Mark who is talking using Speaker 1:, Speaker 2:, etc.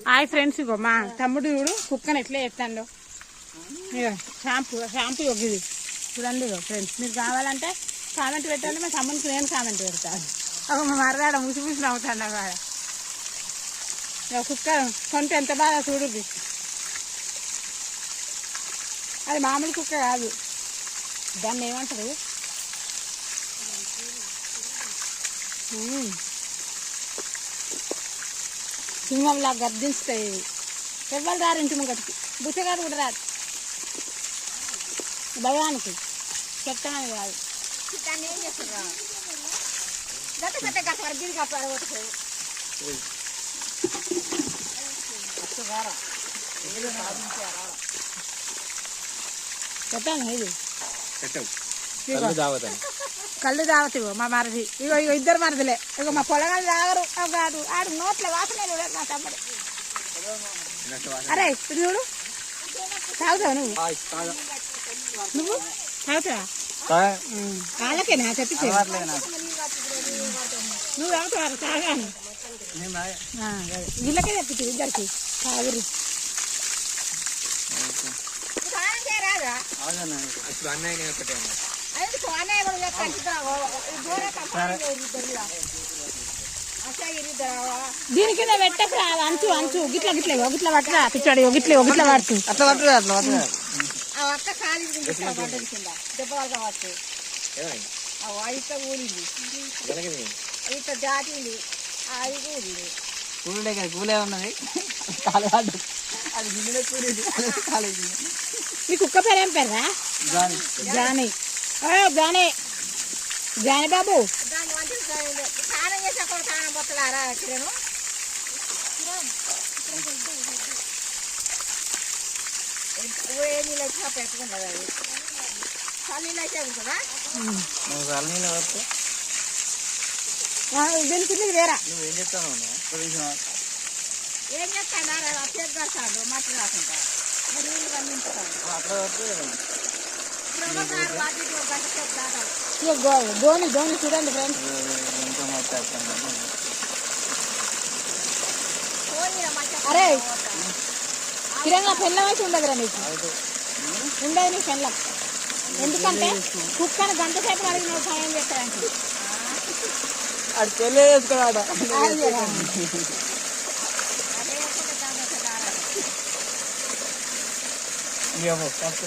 Speaker 1: Hi friends, ఇగో మా తమ్ముడు చూడు కుక్కని ఎట్లా చేస్తాడు. ఇక షాంపూ ఇది చూడండి. ఇగో ఫ్రెండ్స్, మీరు కావాలంటే కామెంట్ పెట్టండి. మా తమ్ముడికి నేను కామెంట్ పెడతాను. ఒక మా మరదాడ ముసి ముసి నవ్వుతాడు. కుక్క కొంటే ఎంత బాగా చూడుద్ది. అది మామూలు కుక్క కాదు, దాన్ని ఏమంటారు, సింహంలా గర్జిస్తాయి. ఎవ్వరు రారు ఇంటి ముంగటికి, బుచ్చగాడు కూడా రాదు. భయానికి చెప్తామని కాదు. ఏం చేస్తారు చెప్పాను. ఇది కళ్ళు తాగుతావు మా మరిది. ఇగో ఇగో ఇద్దరు మరిదిలే. ఇగో మా పొలగాలు తాగరు. కాదు ఆడు నోట్ల వాసన మా తమ్ముడు. అరే ఇది చూడు, తాగుతావు నువ్వు? నువ్వు తాగుతావా? వాళ్ళకేనా చెప్పించే? నువ్వు తాగుతావు తాగాను. వీళ్ళకే చెప్పించు ఇద్దరికి తాగురు. దీని కింద పెట్టకు అంచు అంచు గిట్ల గిట్ల గిట్ల పట్టరా పిచ్చాడు. గిట్ల గిట్ల పడుతు అట్లా పట్టరు అట్లా పట్టరు. దెబ్బ కావచ్చు. ఊరింది ఇంత జాతింది. అది కూలింది. కూలే కదా, కూలే ఉన్నది. అది గిన్నె కూలింది. మీ కుక్క పేరు ఏం పేరా? జానీ. జానీ జానీ బాబు. స్నానం చేసి అక్కడ స్నానం పోతలారా కిరణ్? నీళ్ళు వచ్చి పెట్టుకుంటుంది. అది చల్లనీళ్ళు అయితే ఉంటుందా? చల్లనీళ్ళు వస్తే దీనికి వేరా. నువ్వేం చెప్తాను? ఏం చెప్తాను? చేస్తాడు మట్టి రాకుండా నీళ్ళు పండించుతాడు. ధోని ధోని చూడండి ఫ్రెండ్స్. అరే కిరణ్, పెళ్ళం అయితే ఉండదురా నీకు? ఉండదు నీకు పెళ్ళం. ఎందుకంటే కుక్కను గంట సేపు అడిగి నువ్వు సాయం చేస్తాడంటే అది పెళ్ళి చేసుకున్నాడు. Yeah, well, that's